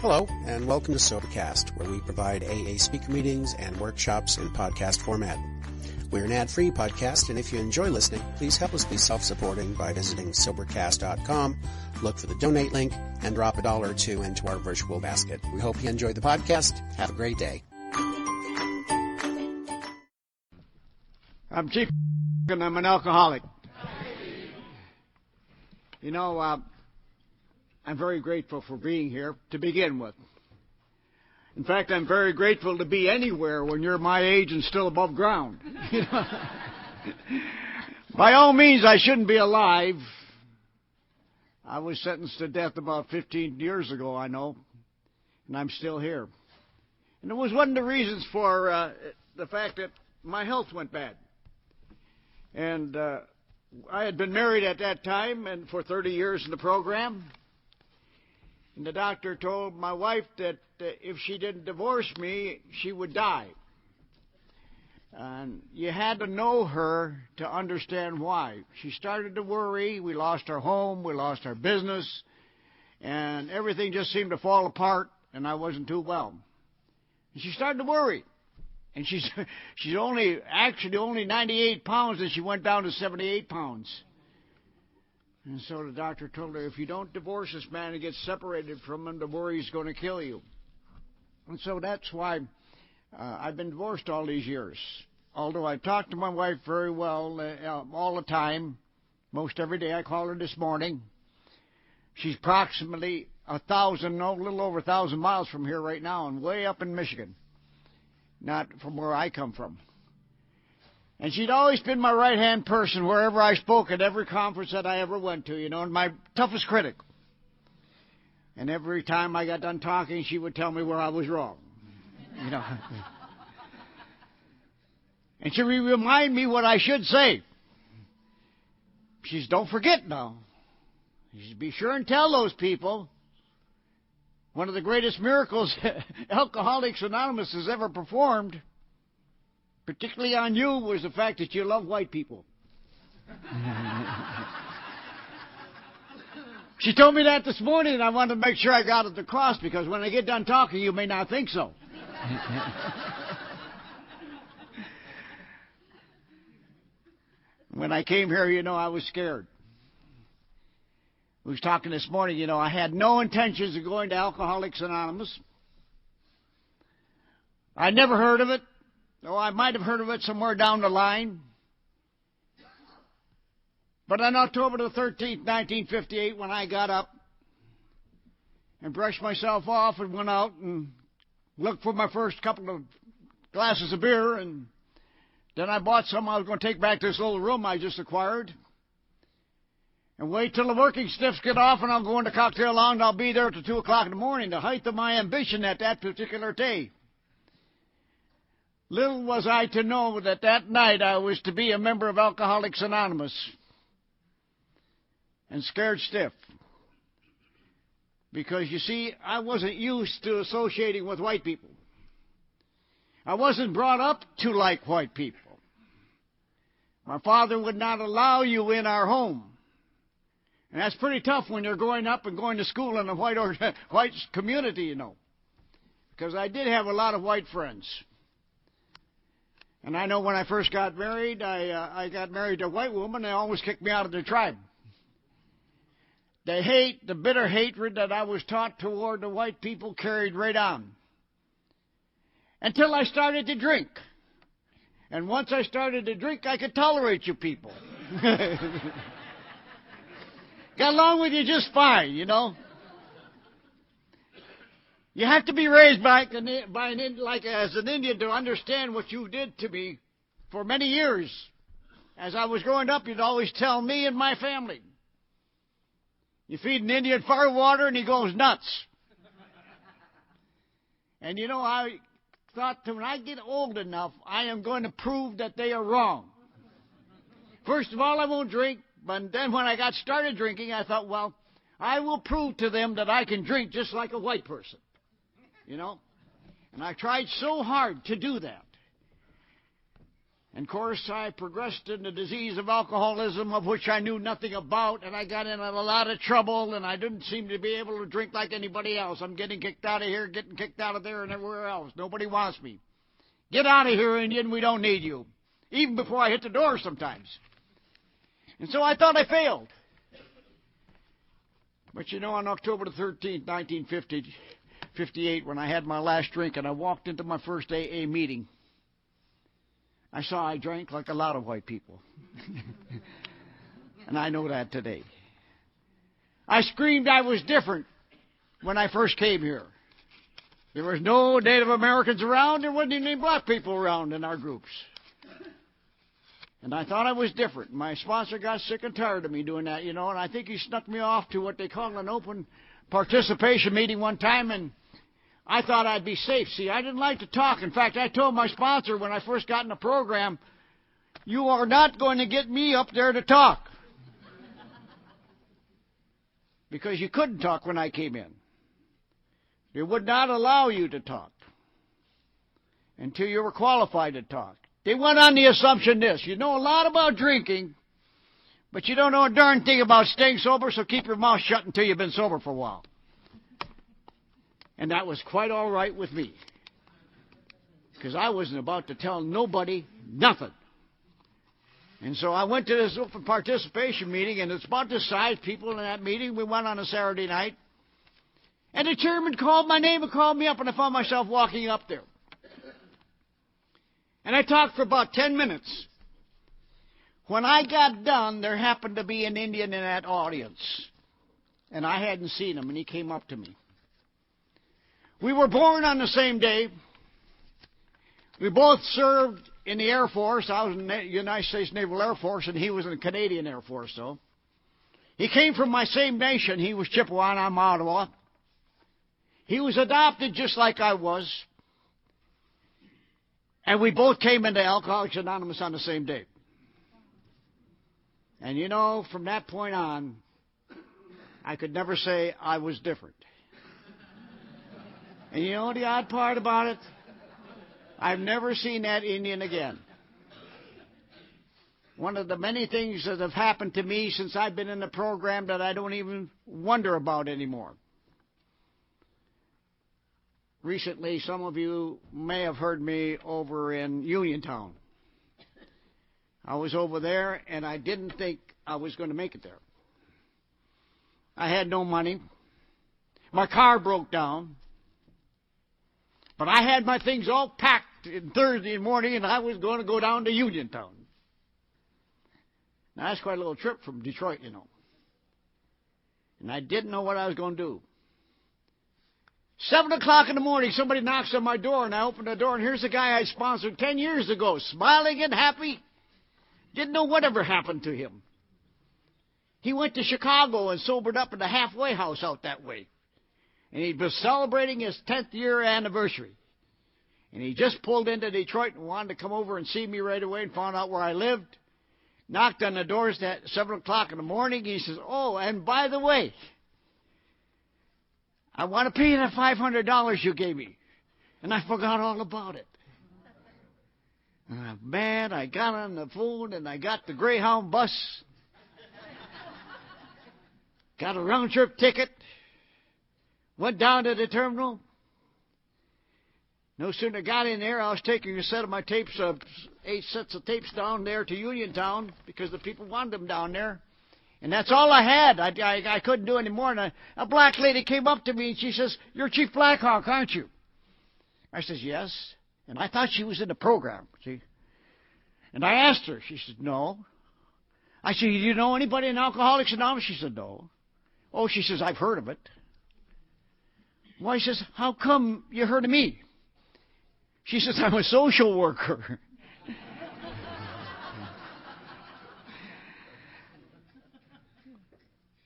Hello, and welcome to Sobercast, where we provide AA speaker meetings and workshops in podcast format. We're an ad-free podcast, and if you enjoy listening, please help us be self-supporting by visiting Sobercast.com, look for the donate link, and drop $1 or $2 into our virtual basket. We hope you enjoy the podcast. Have a great day. I'm Chief, and I'm an alcoholic. You know, I'm very grateful for being here to begin with. In fact, I'm very grateful to be anywhere when you're my age and still above ground. You know? By all means, I shouldn't be alive. I was sentenced to death about 15 years ago, I know, and I'm still here. And it was one of the reasons for the fact that my health went bad. And I had been married at that time and for 30 years in the program. And the doctor told my wife that if she didn't divorce me, she would die. And you had to know her to understand why. She started to worry. We lost our home. We lost our business. And everything just seemed to fall apart, and I wasn't too well. And she started to worry. And she's only 98 pounds, and she went down to 78 pounds. And so the doctor told her, if you don't divorce this man and get separated from him, the worry's going to kill you. And so that's why I've been divorced all these years. Although I talk to my wife very well all the time, most every day. I call her this morning. She's approximately a little over 1,000 miles from here right now, and way up in Michigan, not from where I come from. And she'd always been my right-hand person wherever I spoke, at every conference that I ever went to, you know, and my toughest critic. And every time I got done talking, she would tell me where I was wrong, you know. And she would remind me what I should say. She says, don't forget now. You should be sure and tell those people one of the greatest miracles Alcoholics Anonymous has ever performed, particularly on you, was the fact that you love white people. She told me that this morning, and I wanted to make sure I got it across, because when I get done talking, you may not think so. When I came here, you know, I was scared. We was talking this morning, you know, I had no intentions of going to Alcoholics Anonymous. I'd never heard of it. Oh, I might have heard of it somewhere down the line. But on October the 13th, 1958, when I got up and brushed myself off and went out and looked for my first couple of glasses of beer, and then I bought some I was going to take back to this little room I just acquired, and wait till the working stiffs get off, and I'll go into cocktail lounge, and I'll be there till 2 o'clock in the morning, the height of my ambition at that particular day. Little was I to know that that night I was to be a member of Alcoholics Anonymous, and scared stiff. Because, you see, I wasn't used to associating with white people. I wasn't brought up to like white people. My father would not allow you in our home. And that's pretty tough when you're growing up and going to school in a white community, you know. Because I did have a lot of white friends. And I know when I first got married, I got married to a white woman. They always kicked me out of their tribe. The bitter hatred that I was taught toward the white people carried right on. Until I started to drink. And once I started to drink, I could tolerate you people. Got along with you just fine, you know. You have to be raised as an Indian to understand what you did to me for many years. As I was growing up, you'd always tell me and my family, you feed an Indian firewater and he goes nuts. And you know, I thought that when I get old enough, I am going to prove that they are wrong. First of all, I won't drink. But then when I got started drinking, I thought, well, I will prove to them that I can drink just like a white person. You know? And I tried so hard to do that. And, of course, I progressed in the disease of alcoholism, of which I knew nothing about, and I got in a lot of trouble, and I didn't seem to be able to drink like anybody else. I'm getting kicked out of here, getting kicked out of there, and everywhere else. Nobody wants me. Get out of here, Indian. We don't need you. Even before I hit the door sometimes. And so I thought I failed. But, you know, on October the 13th, 1958, when I had my last drink and I walked into my first AA meeting, I saw I drank like a lot of white people. And I know that today. I screamed I was different when I first came here. There was no Native Americans around. There wasn't any black people around in our groups. And I thought I was different. My sponsor got sick and tired of me doing that, you know, and I think he snuck me off to what they call an open participation meeting one time, and I thought I'd be safe. See, I didn't like to talk. In fact, I told my sponsor when I first got in the program, you are not going to get me up there to talk. Because you couldn't talk when I came in. They would not allow you to talk until you were qualified to talk. They went on the assumption this: you know a lot about drinking, but you don't know a darn thing about staying sober, so keep your mouth shut until you've been sober for a while. And that was quite all right with me, because I wasn't about to tell nobody nothing. And so I went to this open participation meeting, and it's about this size, people in that meeting. We went on a Saturday night, and the chairman called my name and called me up, and I found myself walking up there. And I talked for about 10 minutes. When I got done, there happened to be an Indian in that audience. And I hadn't seen him, and he came up to me. We were born on the same day. We both served in the Air Force. I was in the United States Naval Air Force, and he was in the Canadian Air Force, though. He came from my same nation. He was Chippewa, and I'm Ottawa. He was adopted just like I was. And we both came into Alcoholics Anonymous on the same day. And you know, from that point on, I could never say I was different. And you know the odd part about it? I've never seen that Indian again. One of the many things that have happened to me since I've been in the program that I don't even wonder about anymore. Recently, some of you may have heard me over in Uniontown. I was over there, and I didn't think I was going to make it there. I had no money. My car broke down. But I had my things all packed in Thursday morning, and I was going to go down to Uniontown. Now, that's quite a little trip from Detroit, you know. And I didn't know what I was going to do. 7 o'clock in the morning, somebody knocks on my door, and I open the door, and here's a guy I sponsored 10 years ago, smiling and happy. Didn't know whatever happened to him. He went to Chicago and sobered up in the halfway house out that way. And he was celebrating his 10th year anniversary. And he just pulled into Detroit and wanted to come over and see me right away and found out where I lived. Knocked on the doors at 7 o'clock in the morning. He says, oh, and by the way, I want to pay you that $500 you gave me. And I forgot all about it. And I'm mad. I got on the phone and I got the Greyhound bus. Got a round-trip ticket. Went down to the terminal. No sooner got in there, I was taking a set of my tapes, 8 sets of tapes down there to Uniontown because the people wanted them down there. And that's all I had. I couldn't do any more. And a black lady came up to me and she says, you're Chief Blackhawk, aren't you? I says, yes. And I thought she was in the program, see. And I asked her. She said, no. I said, do you know anybody in Alcoholics Anonymous? She said, no. Oh, she says, I've heard of it. Well, he says, how come you heard of me? She says, I'm a social worker.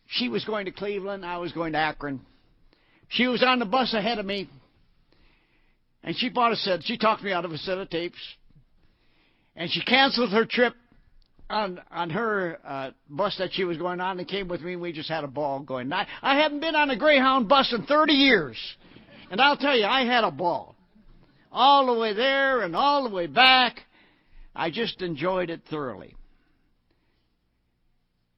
She was going to Cleveland. I was going to Akron. She was on the bus ahead of me. And she she talked me out of a set of tapes. And she canceled her trip on her bus that she was going on and came with me. We just had a ball going. I haven't been on a Greyhound bus in 30 years. And I'll tell you, I had a ball. All the way there and all the way back. I just enjoyed it thoroughly.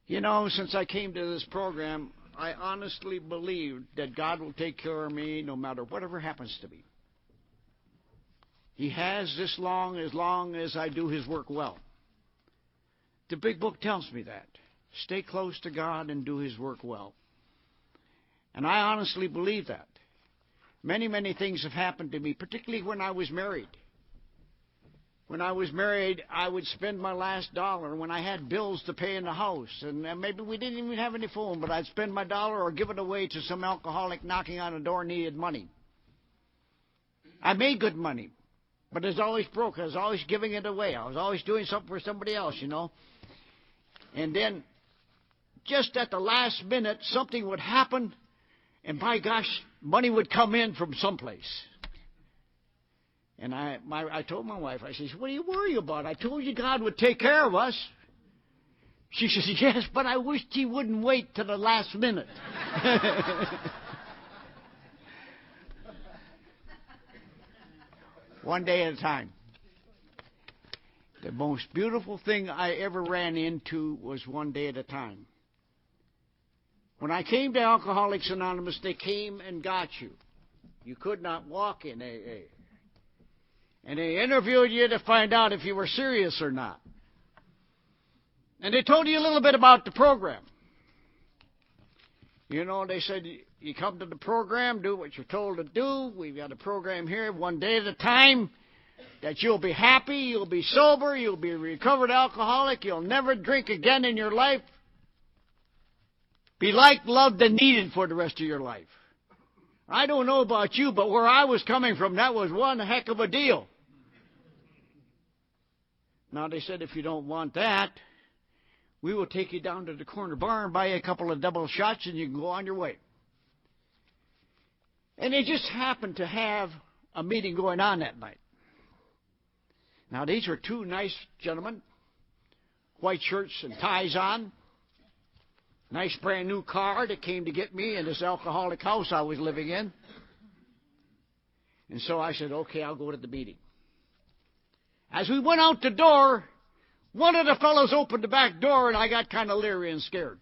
You know, since I came to this program, I honestly believe that God will take care of me no matter whatever happens to me. He has as long as I do His work well. The big book tells me that. Stay close to God and do His work well. And I honestly believe that. Many, many things have happened to me, particularly when I was married. When I was married, I would spend my last dollar when I had bills to pay in the house. And maybe we didn't even have any phone, but I'd spend my dollar or give it away to some alcoholic knocking on the door and needed money. I made good money, but it was always broke. I was always giving it away. I was always doing something for somebody else, you know. And then, just at the last minute, something would happen, and by gosh, money would come in from someplace. And I told my wife, I said, what do you worry about? I told you God would take care of us. She says, yes, but I wished He wouldn't wait to the last minute. One day at a time. The most beautiful thing I ever ran into was one day at a time. When I came to Alcoholics Anonymous, they came and got you. You could not walk in AA. And they interviewed you to find out if you were serious or not. And they told you a little bit about the program. You know, they said, you come to the program, do what you're told to do. We've got a program here, one day at a time, that you'll be happy, you'll be sober, you'll be a recovered alcoholic, you'll never drink again in your life. Be liked, loved, and needed for the rest of your life. I don't know about you, but where I was coming from, that was one heck of a deal. Now, they said, if you don't want that, we will take you down to the corner bar and buy you a couple of double shots, and you can go on your way. And they just happened to have a meeting going on that night. Now, these were two nice gentlemen, white shirts and ties on, nice brand new car that came to get me in this alcoholic house I was living in. And so I said, okay, I'll go to the meeting. As we went out the door, one of the fellows opened the back door, and I got kind of leery and scared.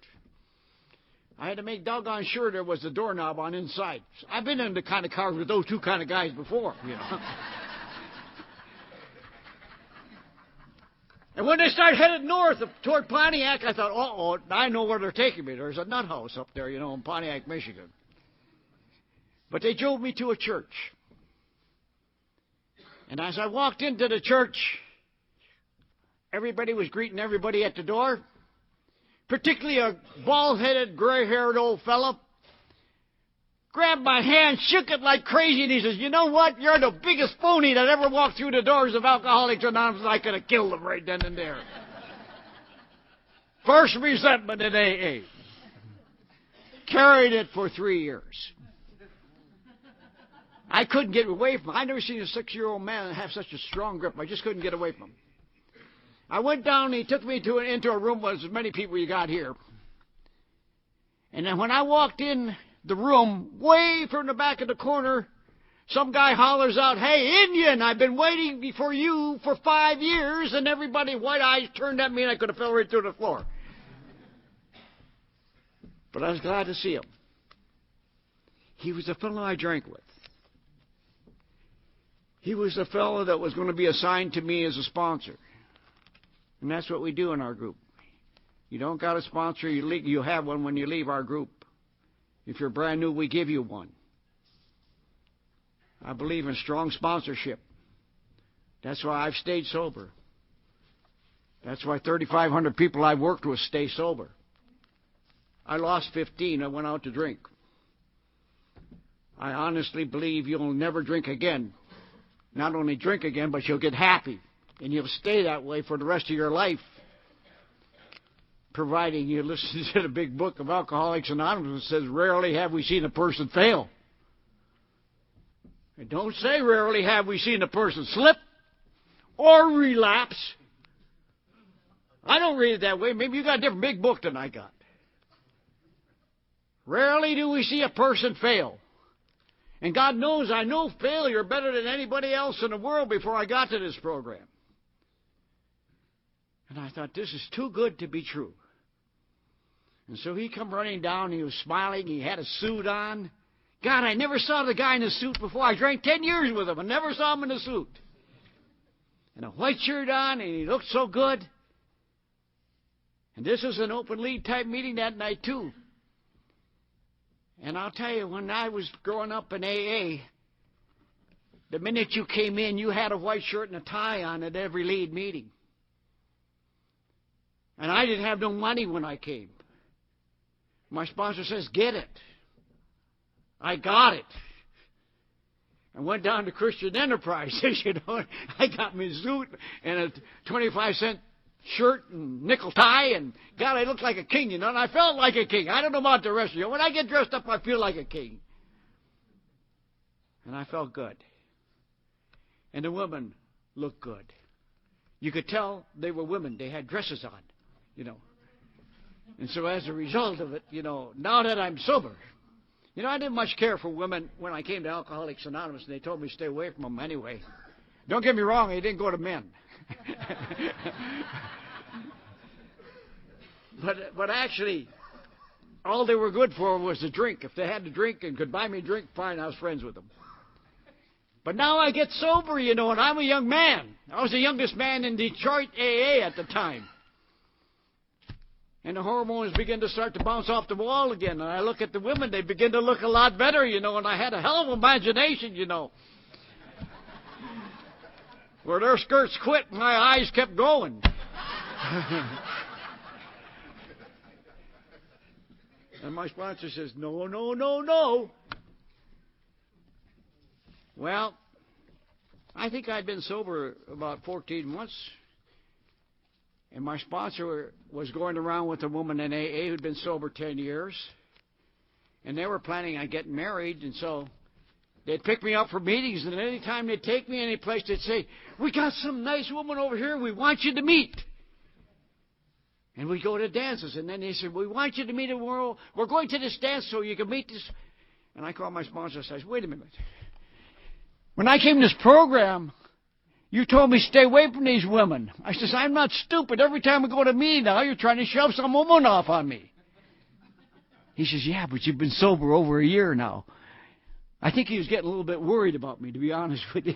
I had to make doggone sure there was a doorknob on inside. I've been in the kind of cars with those two kind of guys before, you know. And when they started headed north toward Pontiac, I thought, uh-oh, I know where they're taking me. There's a nut house up there, you know, in Pontiac, Michigan. But they drove me to a church. And as I walked into the church, everybody was greeting everybody at the door, particularly a bald-headed, gray-haired old fellow. Grabbed my hand, shook it like crazy, and he says, you know what? You're the biggest phony that ever walked through the doors of Alcoholics Anonymous. I could have killed him right then and there. First resentment in AA. Carried it for 3 years. I couldn't get away from him. I'd never seen a 6-year-old man have such a strong grip. I just couldn't get away from him. I went down, and he took me into a room with as many people you got here. And then when I walked in the room, way from the back of the corner, some guy hollers out, hey, Indian, I've been waiting for you for 5 years, and everybody, white eyes, turned at me, and I could have fell right through the floor. But I was glad to see him. He was the fellow I drank with. He was the fellow that was going to be assigned to me as a sponsor. And that's what we do in our group. You don't got a sponsor, you have one when you leave our group. If you're brand new, we give you one. I believe in strong sponsorship. That's why I've stayed sober. That's why 3,500 people I've worked with stay sober. I lost 15. I went out to drink. I honestly believe you'll never drink again. Not only drink again, but you'll get happy. And you'll stay that way for the rest of your life, providing you listen to the big book of Alcoholics Anonymous that says, rarely have we seen a person fail. It don't say rarely have we seen a person slip or relapse. I don't read it that way. Maybe you got a different big book than I got. Rarely do we see a person fail. And God knows I know failure better than anybody else in the world before I got to this program. And I thought, this is too good to be true. And so he come running down. He was smiling. He had a suit on. God, I never saw the guy in a suit before. I drank 10 years with him. I never saw him in a suit. And a white shirt on, and he looked so good. And this was an open lead type meeting that night, too. And I'll tell you, when I was growing up in AA, the minute you came in, you had a white shirt and a tie on at every lead meeting. And I didn't have no money when I came. My sponsor says, get it. I got it. I went down to Christian Enterprise. You know, I got me a suit and a 25-cent shirt and nickel tie, and God, I looked like a king, you know, and I felt like a king. I don't know about the rest of you. When I get dressed up, I feel like a king. And I felt good. And the women looked good. You could tell they were women. They had dresses on, you know. And so as a result of it, you know, now that I'm sober, you know, I didn't much care for women when I came to Alcoholics Anonymous, and they told me to stay away from them anyway. Don't get me wrong, I didn't go to men. But actually, all they were good for was to drink. If they had to drink and could buy me a drink, fine, I was friends with them. But now I get sober, you know, and I'm a young man. I was the youngest man in Detroit AA at the time. And the hormones begin to start to bounce off the wall again. And I look at the women, they begin to look a lot better, you know, and I had a hell of an imagination, you know. Where their skirts quit, my eyes kept going. And my sponsor says, no, no, no, no. Well, I think I'd been sober about 14 months. And my sponsor was going around with a woman in AA who'd been sober 10 years. And they were planning on getting married. And so they'd pick me up for meetings. And any time they'd take me any place, they'd say, we got some nice woman over here we want you to meet. And we'd go to dances. And then they said, we want you to meet a world. We're going to this dance so you can meet this. And I called my sponsor and said, wait a minute. When I came to this program, you told me stay away from these women. I says, I'm not stupid. Every time we go to meeting now, you're trying to shove some woman off on me. He says, yeah, but you've been sober over a year now. I think he was getting a little bit worried about me, to be honest with you.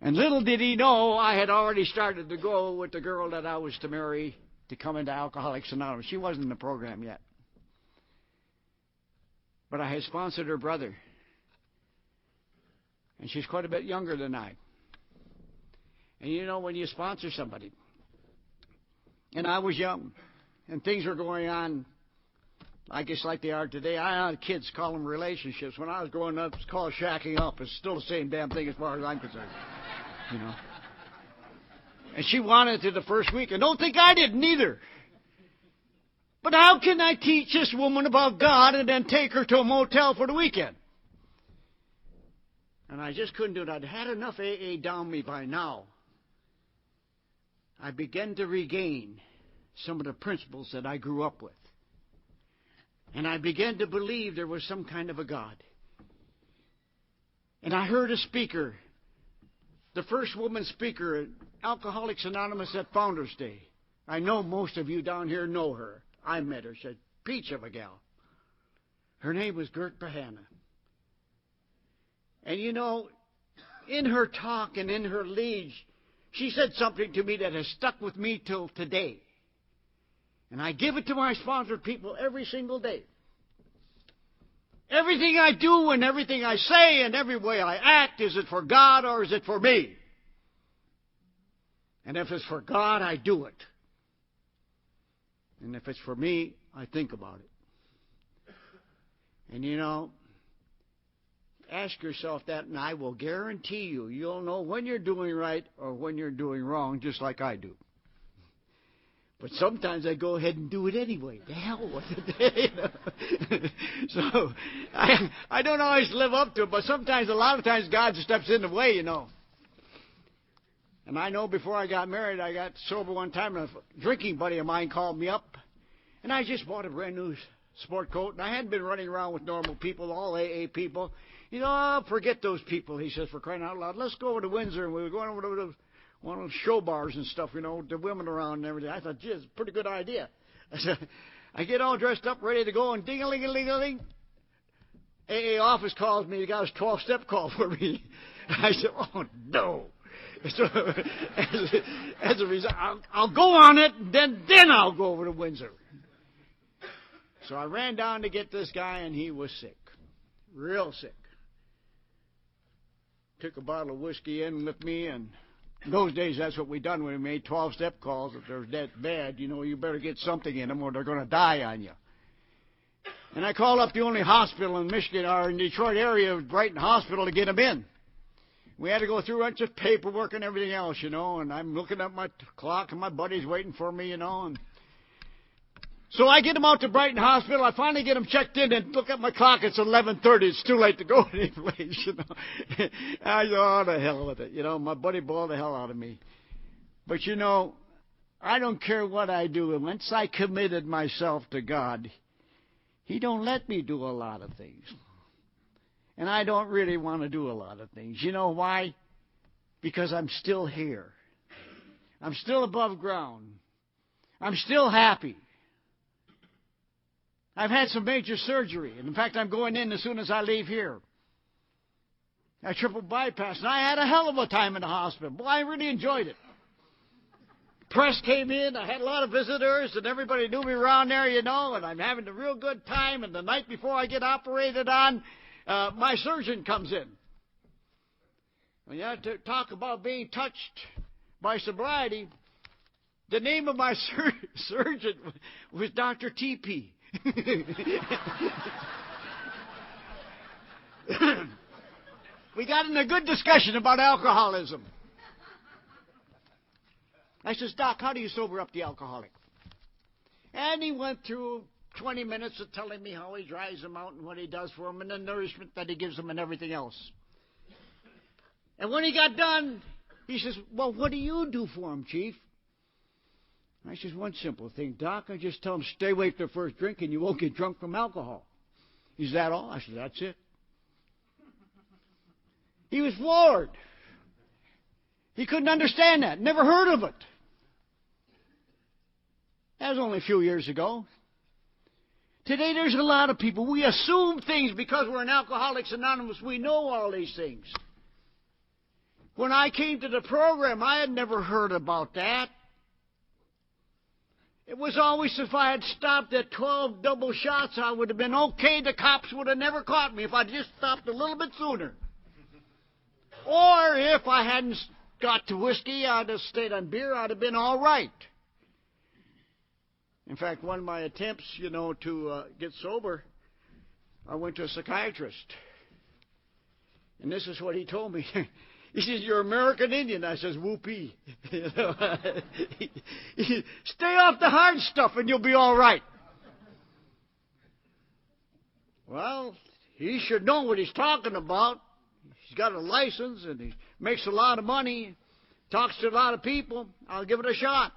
And little did he know, I had already started to go with the girl that I was to marry to come into Alcoholics Anonymous. She wasn't in the program yet. But I had sponsored her brother. And she's quite a bit younger than I. And you know, when you sponsor somebody, and I was young, and things were going on, I guess like they are today. I know kids call them relationships. When I was growing up, it's called shacking up. It's still the same damn thing as far as I'm concerned. You know. And she wanted it the first week, and don't think I didn't either. But how can I teach this woman about God and then take her to a motel for the weekend? And I just couldn't do it. I'd had enough AA down me by now. I began to regain some of the principles that I grew up with. And I began to believe there was some kind of a God. And I heard a speaker, the first woman speaker at Alcoholics Anonymous at Founders Day. I know most of you down here know her. I met her. She's a peach of a gal. Her name was Gert Bahana. And you know, in her talk and in her lead, she said something to me that has stuck with me till today. And I give it to my sponsored people every single day. Everything I do and everything I say and every way I act, is it for God or is it for me? And if it's for God, I do it. And if it's for me, I think about it. And you know, ask yourself that, and I will guarantee you, you'll know when you're doing right or when you're doing wrong, just like I do. But sometimes I go ahead and do it anyway. The hell with it. So I don't always live up to it, but sometimes, a lot of times, God steps in the way, you know. And I know before I got married, I got sober one time, and a drinking buddy of mine called me up, and I just bought a brand new sport coat, and I hadn't been running around with normal people, all AA people. You know, forget those people, he says, for crying out loud. Let's go over to Windsor. And we were going over to one of those show bars and stuff, the women around and everything. I thought, gee, it's a pretty good idea. I get all dressed up, ready to go, and ding-a-ling-a-ling-a-ling. AA office calls me. He got his 12-step call for me. I said, oh, no. So, as a result, I'll go on it, and then I'll go over to Windsor. So I ran down to get this guy, and he was sick, real sick. Took a bottle of whiskey in with me, and in those days, that's what we done when we made 12-step calls. If they're that bad, you better get something in them or they're going to die on you. And I called up the only hospital in Michigan or in Detroit area, Brighton Hospital, to get him in. We had to go through a bunch of paperwork and everything else, and I'm looking at my clock, and my buddy's waiting for me, and so I get him out to Brighton Hospital. I finally get him checked in and look at my clock. It's 11:30. It's too late to go anyplace, I go, oh, the hell with it. My buddy boiled the hell out of me. But, I don't care what I do. And once I committed myself to God, He don't let me do a lot of things. And I don't really want to do a lot of things. You know why? Because I'm still here. I'm still above ground. I'm still happy. I've had some major surgery, and in fact, I'm going in as soon as I leave here. I triple bypass, and I had a hell of a time in the hospital. Boy, I really enjoyed it. Press came in, I had a lot of visitors, and everybody knew me around there, and I'm having a real good time, and the night before I get operated on, my surgeon comes in. When you have to talk about being touched by sobriety, the name of my surgeon was Dr. T.P. We got in a good discussion about alcoholism. I says, Doc, how do you sober up the alcoholic? And he went through 20 minutes of telling me how he drives them out and what he does for them and the nourishment that he gives them and everything else. And when he got done, he says, well, what do you do for him, Chief? I says, one simple thing, Doc. I just tell them, stay away from their first drink and you won't get drunk from alcohol. Is that all? I said, that's it. He was floored. He couldn't understand that. Never heard of it. That was only a few years ago. Today there's a lot of people. We assume things because we're in Alcoholics Anonymous. We know all these things. When I came to the program, I had never heard about that. It was always if I had stopped at 12 double shots, I would have been okay. The cops would have never caught me if I'd just stopped a little bit sooner. Or if I hadn't got to whiskey, I'd have stayed on beer, I'd have been all right. In fact, one of my attempts, to get sober, I went to a psychiatrist. And this is what he told me. He says, you're American Indian. I says, whoopee. Stay off the hard stuff and you'll be all right. Well, he should know what he's talking about. He's got a license and he makes a lot of money, talks to a lot of people. I'll give it a shot.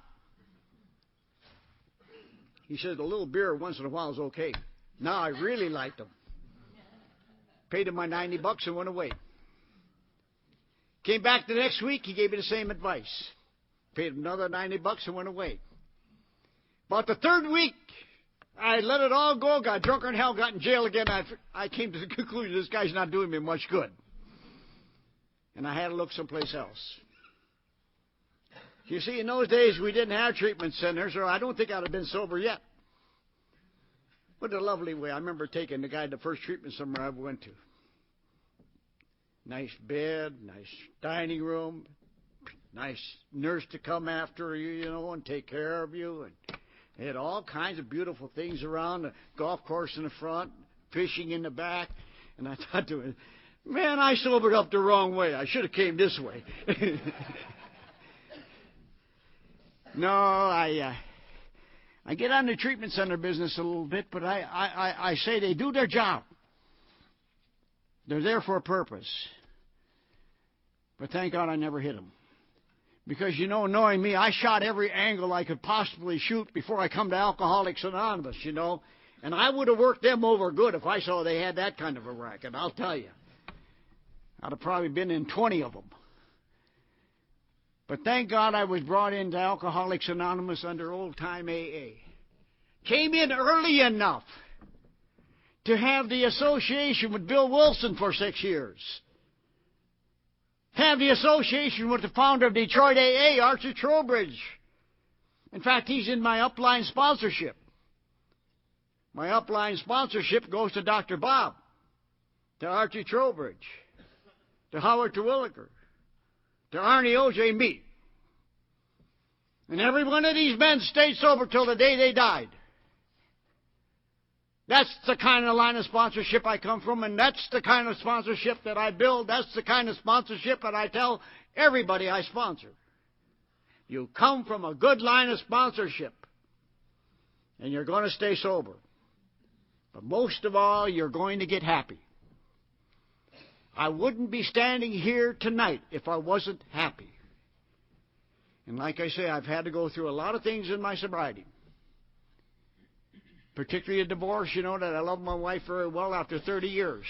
He says, a little beer once in a while is okay. Now I really liked him. Paid him my $90 and went away. Came back the next week, he gave me the same advice. Paid him another $90 and went away. About the third week, I let it all go, got drunker than hell, got in jail again. I came to the conclusion this guy's not doing me much good. And I had to look someplace else. You see, in those days, we didn't have treatment centers, or I don't think I'd have been sober yet. What a lovely way. I remember taking the guy to the first treatment center I ever went to. Nice bed, nice dining room, nice nurse to come after you, and take care of you. And they had all kinds of beautiful things around, a golf course in the front, fishing in the back. And I thought to him, man, I sobered up the wrong way. I should have came this way. No, I get on the treatment center business a little bit, but I say they do their job. They're there for a purpose. But thank God I never hit them. Because, knowing me, I shot every angle I could possibly shoot before I come to Alcoholics Anonymous, And I would have worked them over good if I saw they had that kind of a racket, I'll tell you. I'd have probably been in 20 of them. But thank God I was brought into Alcoholics Anonymous under old-time AA. Came in early enough to have the association with Bill Wilson for 6 years. Have the association with the founder of Detroit AA, Archie Trowbridge. In fact, he's in my upline sponsorship. My upline sponsorship goes to Dr. Bob, to Archie Trowbridge, to Howard Terwilliger, to Arnie O.J. and me. And every one of these men stayed sober till the day they died. That's the kind of line of sponsorship I come from, and that's the kind of sponsorship that I build. That's the kind of sponsorship that I tell everybody I sponsor. You come from a good line of sponsorship, and you're going to stay sober. But most of all, you're going to get happy. I wouldn't be standing here tonight if I wasn't happy. And like I say, I've had to go through a lot of things in my sobriety. Particularly a divorce, you know, that I love my wife very well after 30 years.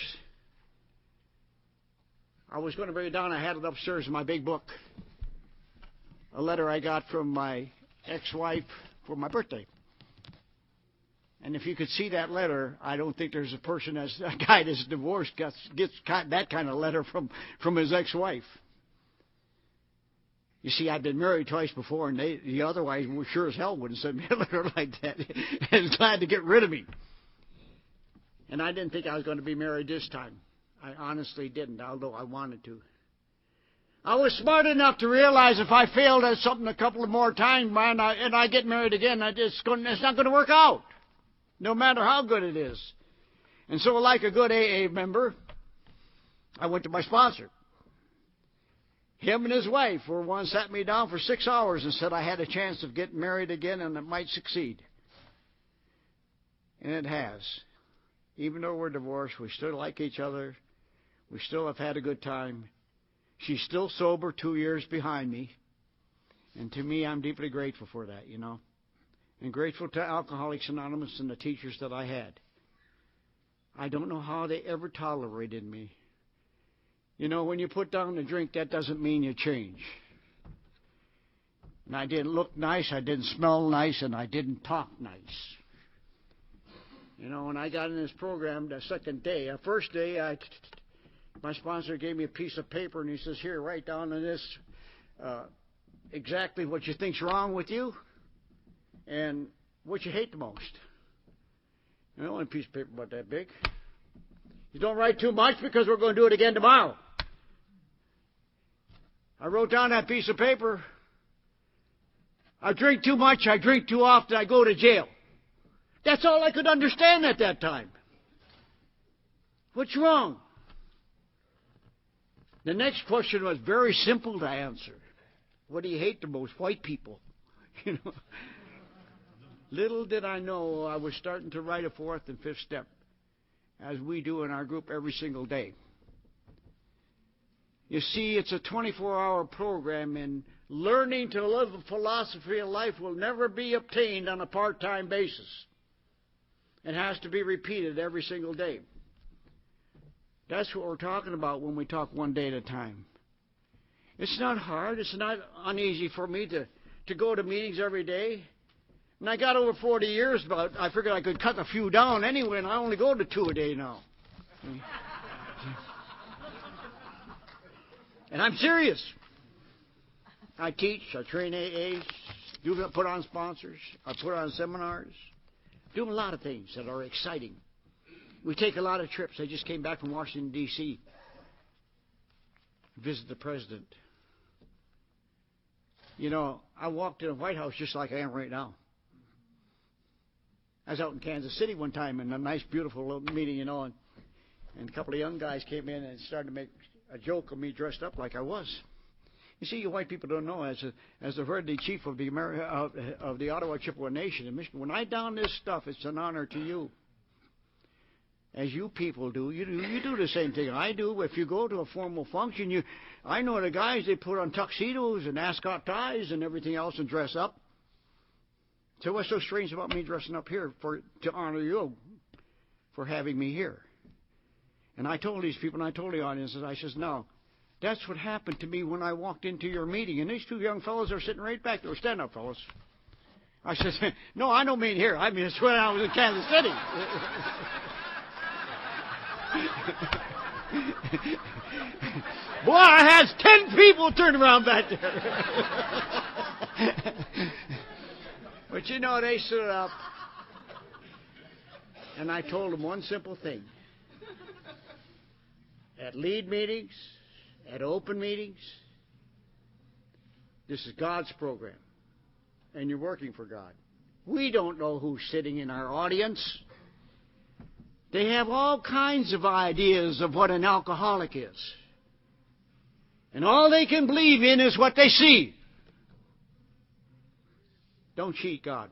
I was going to bring it down. I had it upstairs in my big book. A letter I got from my ex-wife for my birthday. And if you could see that letter, I don't think there's a guy that's divorced gets that kind of letter from his ex-wife. You see, I've been married twice before, and the otherwise sure as hell wouldn't send me a letter like that. And was glad to get rid of me. And I didn't think I was going to be married this time. I honestly didn't, although I wanted to. I was smart enough to realize if I failed at something a couple of more times, man, and I get married again, it's not going to work out, no matter how good it is. And so, like a good AA member, I went to my sponsor. Him and his wife sat me down for 6 hours and said I had a chance of getting married again and it might succeed. And it has. Even though we're divorced, we still like each other. We still have had a good time. She's still sober 2 years behind me. And to me, I'm deeply grateful for that, you know. And grateful to Alcoholics Anonymous and the teachers that I had. I don't know how they ever tolerated me. You know, when you put down the drink, that doesn't mean you change. And I didn't look nice, I didn't smell nice, and I didn't talk nice. You know, when I got in this program the second day, the first day, my sponsor gave me a piece of paper, and he says, here, write down on this exactly what you think's wrong with you and what you hate the most. And only a piece of paper about that big. You don't write too much because we're going to do it again tomorrow. I wrote down that piece of paper. I drink too much, I drink too often, I go to jail. That's all I could understand at that time. What's wrong? The next question was very simple to answer. What do you hate the most? White people. You know. Little did I know I was starting to write a fourth and fifth step, as we do in our group every single day. You see, it's a 24-hour program, and learning to live a philosophy of life will never be obtained on a part-time basis. It has to be repeated every single day. That's what we're talking about when we talk one day at a time. It's not hard. It's not uneasy for me to go to meetings every day. And I got over 40 years, but I figured I could cut a few down anyway, and I only go to 2 a day now. And I'm serious. I teach, I train AAs, put on sponsors, I put on seminars, do a lot of things that are exciting. We take a lot of trips. I just came back from Washington, D.C., visit the president. You know, I walked in the White House just like I am right now. I was out in Kansas City one time in a nice, beautiful little meeting, you know, and a couple of young guys came in and started to make a joke of me dressed up like I was. You see, you white people don't know, as the hereditary chief of the Ottawa Chippewa Nation in Michigan, when I don this stuff, it's an honor to you. As you people do, you do the same thing I do. If you go to a formal function, I know the guys, they put on tuxedos and ascot ties and everything else and dress up. So what's so strange about me dressing up here to honor you for having me here? And I told these people, and I told the audiences, I says, no, That's what happened to me when I walked into your meeting. And these two young fellows are sitting right back there. Stand up, fellows. I said, no, I don't mean here. I mean it's when I was in Kansas City. Boy, I had 10 people turn around back there. But you know, they stood up, and I told them one simple thing. At lead meetings, at open meetings, this is God's program, and you're working for God. We don't know who's sitting in our audience. They have all kinds of ideas of what an alcoholic is. And all they can believe in is what they see. Don't cheat God.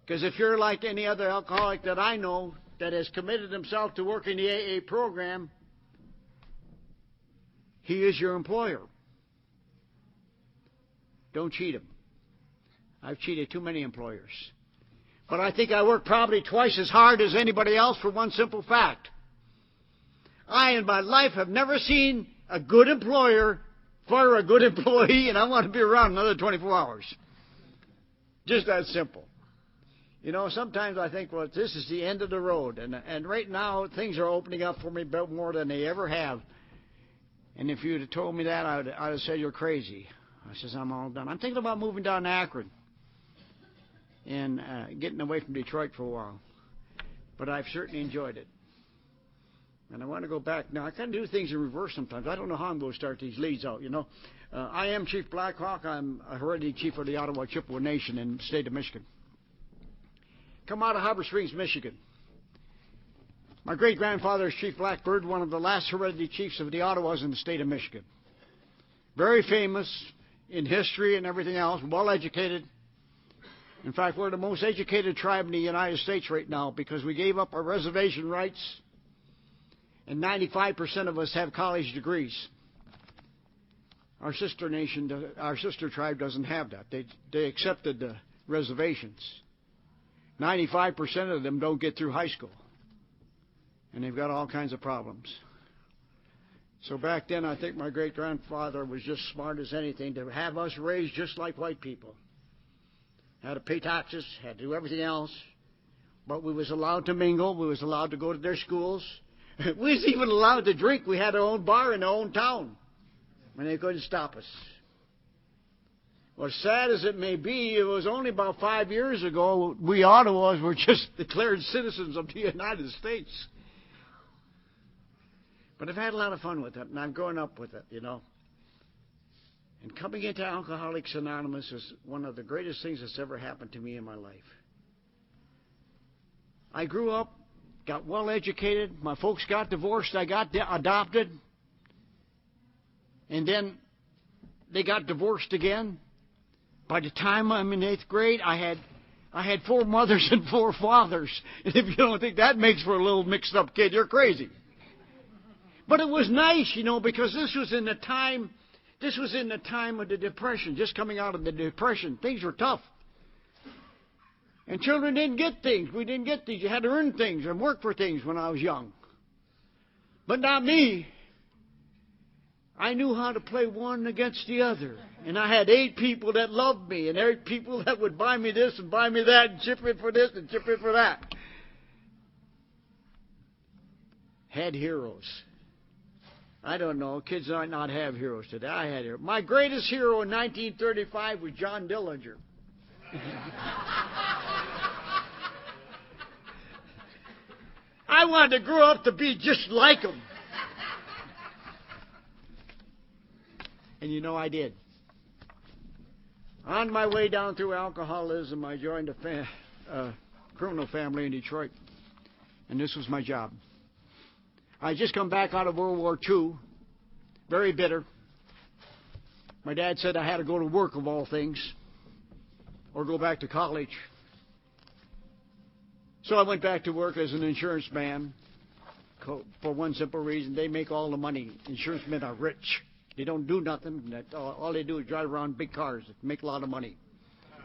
Because if you're like any other alcoholic that I know that has committed himself to working the AA program, he is your employer. Don't cheat him. I've cheated too many employers. But I think I work probably twice as hard as anybody else for one simple fact. I, in my life, have never seen a good employer fire a good employee, and I want to be around another 24 hours. Just that simple. You know, sometimes I think, well, this is the end of the road. And right now, things are opening up for me more than they ever have. And if you'd have told me that, I'd have said, you're crazy. I says, I'm all done. I'm thinking about moving down to Akron and getting away from Detroit for a while. But I've certainly enjoyed it. And I want to go back. Now, I kind of do things in reverse sometimes. I don't know how I'm going to start these leads out, you know. I am Chief Blackhawk. I'm a hereditary chief of the Ottawa Chippewa Nation in the state of Michigan. Come out of Harbor Springs, Michigan. My great-grandfather is Chief Blackbird, one of the last hereditary chiefs of the Ottawas in the state of Michigan. Very famous in history and everything else, well-educated. In fact, we're the most educated tribe in the United States right now because we gave up our reservation rights, and 95% of us have college degrees. Our sister nation, our sister tribe doesn't have that. They accepted the reservations. 95% of them don't get through high school, and they've got all kinds of problems. So back then, I think my great-grandfather was just smart as anything to have us raised just like white people. Had to pay taxes, had to do everything else, but we was allowed to mingle. We was allowed to go to their schools. We was even allowed to drink. We had our own bar in our own town, and they couldn't stop us. Well, as sad as it may be, it was only about 5 years ago we Ottawas were just declared citizens of the United States. But I've had a lot of fun with it, and I'm growing up with it, you know. And coming into Alcoholics Anonymous is one of the greatest things that's ever happened to me in my life. I grew up, got well educated. My folks got divorced. I got adopted. And then they got divorced again. By the time I'm in 8th grade, I had 4 mothers and 4 fathers. And if you don't think that makes for a little mixed up kid, you're crazy. But it was nice, you know, because this was in the time of the Depression, just coming out of the Depression. Things were tough. And children didn't get things. We didn't get things. You had to earn things and work for things when I was young. But not me. I knew how to play one against the other. And I had 8 people that loved me, and 8 people that would buy me this and buy me that and chip in for this and chip in for that. Had heroes. I don't know. Kids might not have heroes today. I had heroes. My greatest hero in 1935 was John Dillinger. I wanted to grow up to be just like him. And you know I did. On my way down through alcoholism, I joined a criminal family in Detroit. And this was my job. I just come back out of World War II, very bitter. My dad said I had to go to work, of all things, or go back to college. So I went back to work as an insurance man for one simple reason. They make all the money. Insurance men are rich. They don't do nothing. All they do is drive around big cars that make a lot of money.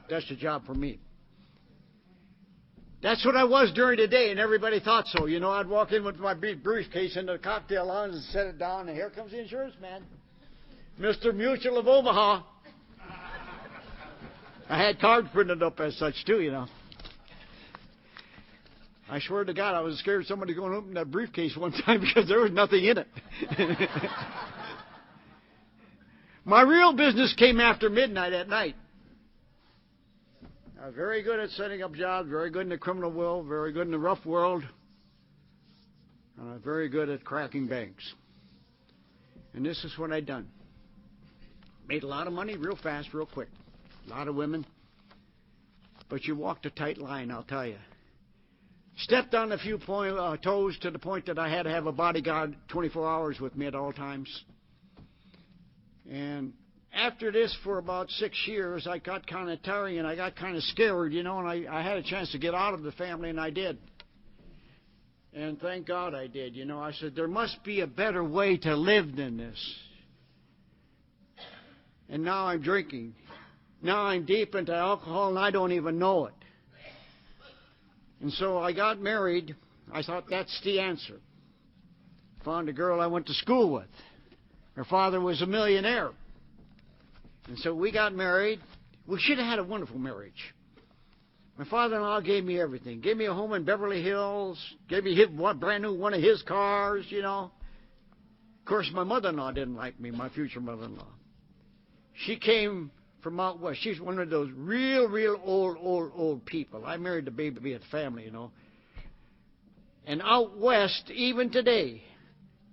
That's the job for me. That's what I was during the day, and everybody thought so. You know, I'd walk in with my briefcase into the cocktail lounge and set it down, and here comes the insurance man, Mr. Mutual of Omaha. I had cards printed up as such, too, you know. I swear to God, I was scared somebody going to open that briefcase one time because there was nothing in it. My real business came after midnight at night. I was very good at setting up jobs, very good in the criminal world, very good in the rough world, and I was very good at cracking banks. And this is what I'd done. Made a lot of money real fast, real quick. A lot of women. But you walked a tight line, I'll tell you. Stepped on a few toes to the point that I had to have a bodyguard 24 hours with me at all times. And after this, for about 6 years, I got kind of tiring and I got kind of scared, you know, and I had a chance to get out of the family, and I did. And thank God I did, you know. I said, there must be a better way to live than this. And now I'm drinking. Now I'm deep into alcohol, and I don't even know it. And so I got married. I thought that's the answer. Found a girl I went to school with. Her father was a millionaire. And so we got married. We should have had a wonderful marriage. My father-in-law gave me everything. Gave me a home in Beverly Hills. Gave me brand new one of his cars, you know. Of course, my mother-in-law didn't like me, my future mother-in-law. She came from out west. She's one of those real old people. I married the baby of the family, you know. And out west, even today,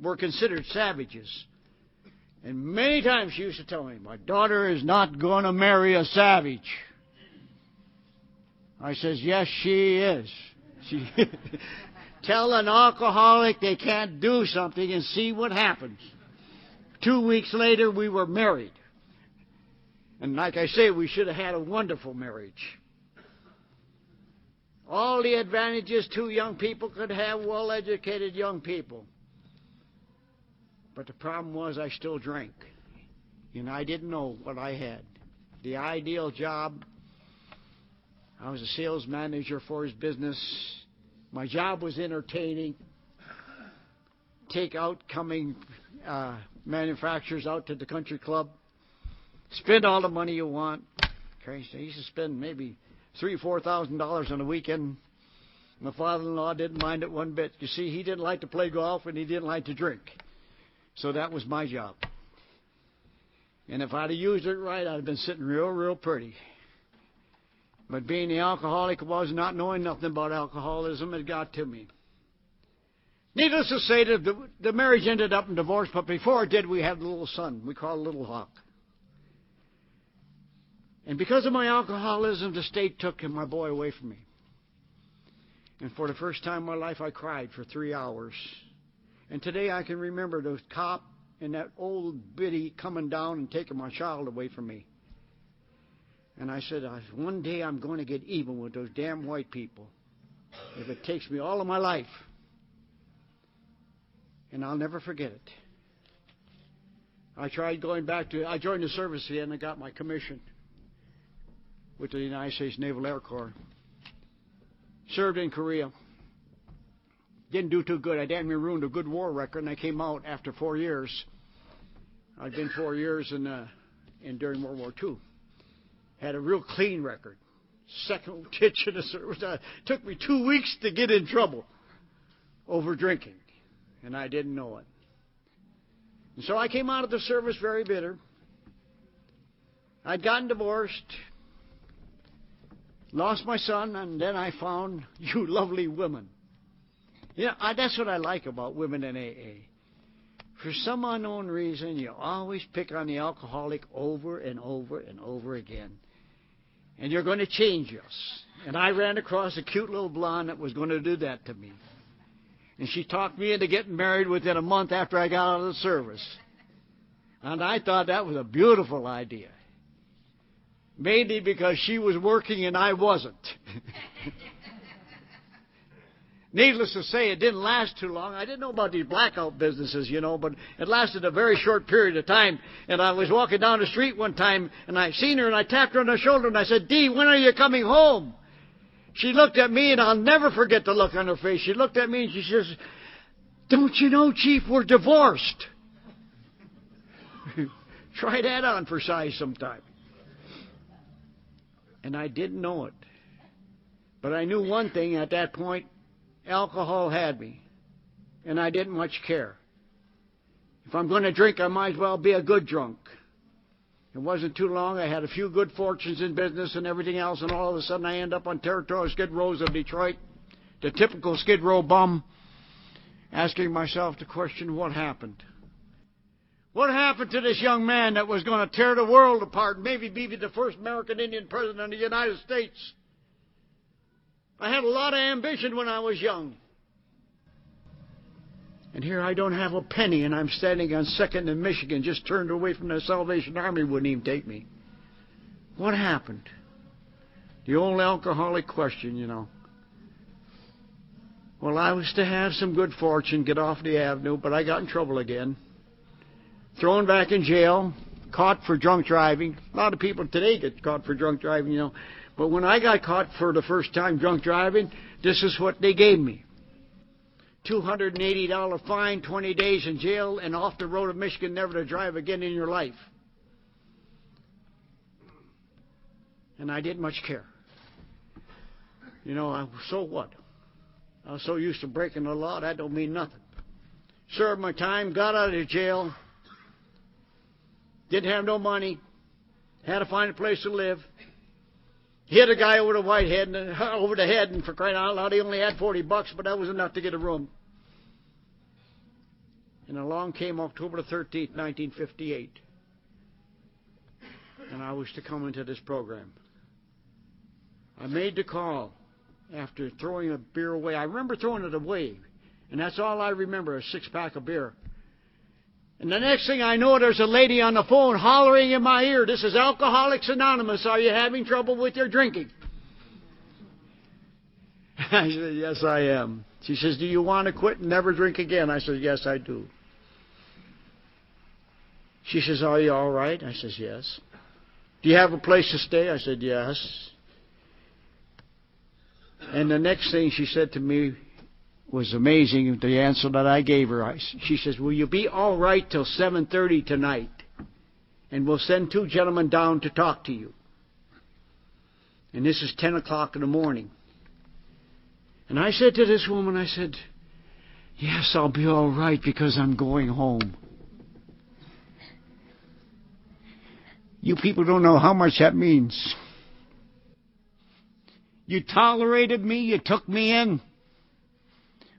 we're considered savages. And many times she used to tell me, my daughter is not going to marry a savage. I says, yes, she is. Tell an alcoholic they can't do something and see what happens. 2 weeks later, we were married. And like I say, we should have had a wonderful marriage. All the advantages two young people could have, well-educated young people. But the problem was I still drank. And I didn't know what I had. The ideal job, I was a sales manager for his business. My job was entertaining. Take outcoming manufacturers out to the country club. Spend all the money you want. Okay, so I used to spend maybe $3,000 or $4,000 on a weekend. My father-in-law didn't mind it one bit. You see, he didn't like to play golf and he didn't like to drink. So that was my job. And if I'd have used it right, I'd have been sitting real pretty. But being the alcoholic I was, not knowing nothing about alcoholism, it got to me. Needless to say, the marriage ended up in divorce, but before it did, we had a little son. We called him Little Hawk. And because of my alcoholism, the state took my boy away from me. And for the first time in my life, I cried for 3 hours. And today I can remember those cop and that old biddy coming down and taking my child away from me. And I said, one day I'm going to get even with those damn white people if it takes me all of my life. And I'll never forget it. I tried going back I joined the service again and got my commission with the United States Naval Air Corps. Served in Korea. Didn't do too good. I damn near ruined a good war record, and I came out after 4 years. I'd been 4 years during World War II. Had a real clean record. Second ditch in the service. It took me 2 weeks to get in trouble over drinking, and I didn't know it. And so I came out of the service very bitter. I'd gotten divorced, lost my son, and then I found you lovely women. Yeah, that's what I like about women in AA. For some unknown reason, you always pick on the alcoholic over and over and over again. And you're going to change us. And I ran across a cute little blonde that was going to do that to me. And she talked me into getting married within a month after I got out of the service. And I thought that was a beautiful idea. Mainly because she was working and I wasn't. Needless to say, it didn't last too long. I didn't know about these blackout businesses, you know, but it lasted a very short period of time. And I was walking down the street one time, and I seen her, and I tapped her on the shoulder, and I said, Dee, when are you coming home? She looked at me, and I'll never forget the look on her face. She looked at me and she says, "Don't you know, Chief, we're divorced." Try that on for size sometime. And I didn't know it. But I knew one thing at that point: alcohol had me. And I didn't much care. If I'm going to drink, I might as well be a good drunk. It wasn't too long. I had a few good fortunes in business and everything else, and all of a sudden I end up on territorial skid rows of Detroit, the typical skid row bum, asking myself the question, what happened? What happened to this young man that was going to tear the world apart, maybe be the first American Indian president of the United States? I had a lot of ambition when I was young. And here I don't have a penny, and I'm standing on 2nd in Michigan, just turned away from the Salvation Army, wouldn't even take me. What happened? The old alcoholic question, you know. Well, I was to have some good fortune, get off the avenue, but I got in trouble again. Thrown back in jail, caught for drunk driving. A lot of people today get caught for drunk driving, you know. But when I got caught for the first time drunk driving, this is what they gave me. $280 fine, 20 days in jail, and off the road of Michigan, never to drive again in your life. And I didn't much care. You know, so what? I was so used to breaking the law, that don't mean nothing. Served my time, got out of jail, didn't have no money, had to find a place to live. Hit a guy over the head, and for crying out loud, he only had $40, but that was enough to get a room. And along came October the 13th, 1958, and I was to come into this program. I made the call after throwing a beer away. I remember throwing it away, and that's all I remember, a 6-pack of beer. And the next thing I know, there's a lady on the phone hollering in my ear, "This is Alcoholics Anonymous. Are you having trouble with your drinking?" I said, "Yes, I am." She says, "Do you want to quit and never drink again?" I said, "Yes, I do." She says, "Are you all right?" I says, "Yes." "Do you have a place to stay?" I said, "Yes." And the next thing she said to me was amazing, the answer that I gave her. She says, "Will you be all right till 7:30 tonight? And we'll send 2 gentlemen down to talk to you." And this is 10 o'clock in the morning. And I said to this woman, I said, "Yes, I'll be all right because I'm going home." You people don't know how much that means. You tolerated me, you took me in.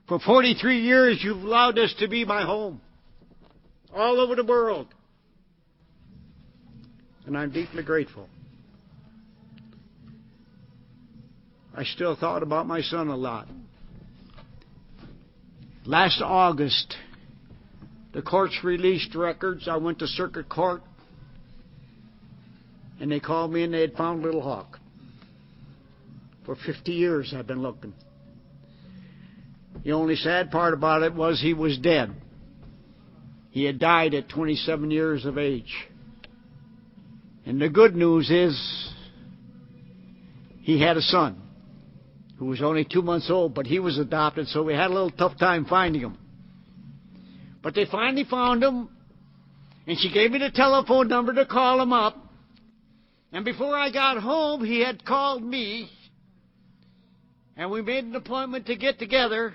For 43 years, you've allowed this to be my home, all over the world. And I'm deeply grateful. I still thought about my son a lot. Last August, the courts released records. I went to circuit court, and they called me and they had found Little Hawk. For 50 years I've been looking. The only sad part about it was he was dead. He had died at 27 years of age. And the good news is he had a son who was only 2 months old, but he was adopted, so we had a little tough time finding him. But they finally found him, and she gave me the telephone number to call him up. And before I got home, he had called me, and we made an appointment to get together.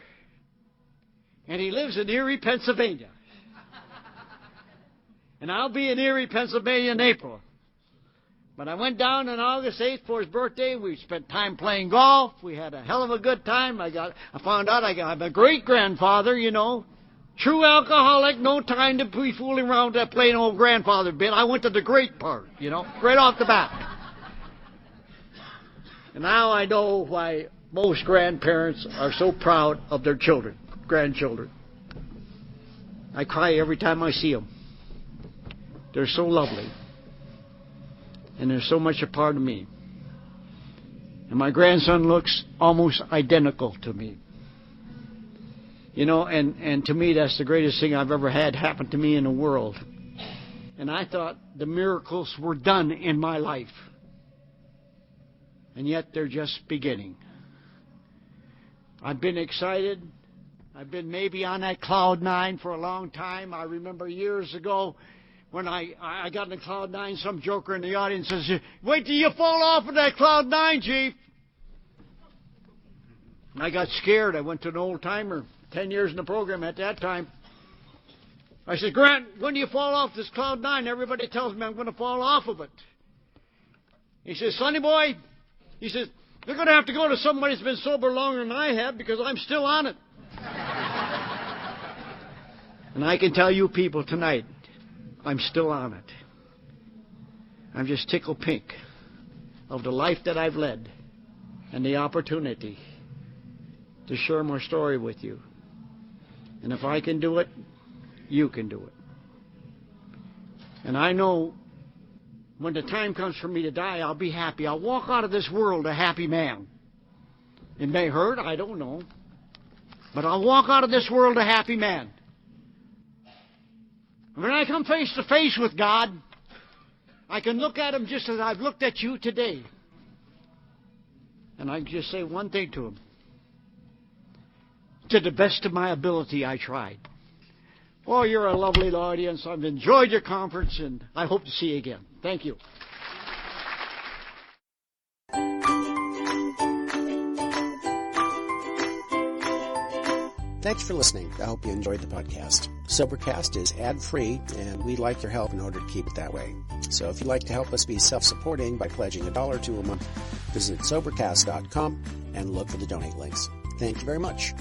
And he lives in Erie, Pennsylvania. And I'll be in Erie, Pennsylvania in April. But I went down on August 8th for his birthday. We spent time playing golf. We had a hell of a good time. I found out I'm a great-grandfather, you know. True alcoholic, no time to be fooling around with that plain old grandfather bit. I went to the great part, you know, right off the bat. And now I know why most grandparents are so proud of their children, grandchildren. I cry every time I see them. They're so lovely. And they're so much a part of me. And my grandson looks almost identical to me. You know, and to me, that's the greatest thing I've ever had happen to me in the world. And I thought the miracles were done in my life. And yet they're just beginning. I've been excited. I've been maybe on that cloud nine for a long time. I remember years ago when I got in the cloud nine, some joker in the audience says, "Wait till you fall off of that cloud nine, Chief." And I got scared. I went to an old-timer, 10 years in the program at that time. I said, "Grant, when do you fall off this cloud nine? Everybody tells me I'm going to fall off of it." He says, "Sonny boy," he says, "you're going to have to go to somebody that's been sober longer than I have because I'm still on it." And I can tell you people tonight, I'm still on it. I'm just tickled pink of the life that I've led and the opportunity to share my story with you. And if I can do it, you can do it. And I know when the time comes for me to die, I'll be happy. I'll walk out of this world a happy man. It may hurt, I don't know. But I'll walk out of this world a happy man. When I come face to face with God, I can look at Him just as I've looked at you today. And I can just say one thing to Him. To the best of my ability, I tried. Oh, you're a lovely audience. I've enjoyed your conference, and I hope to see you again. Thank you. Thanks for listening. I hope you enjoyed the podcast. Sobercast is ad-free, and we'd like your help in order to keep it that way. So if you'd like to help us be self-supporting by pledging $1 or $2 a month, visit Sobercast.com and look for the donate links. Thank you very much.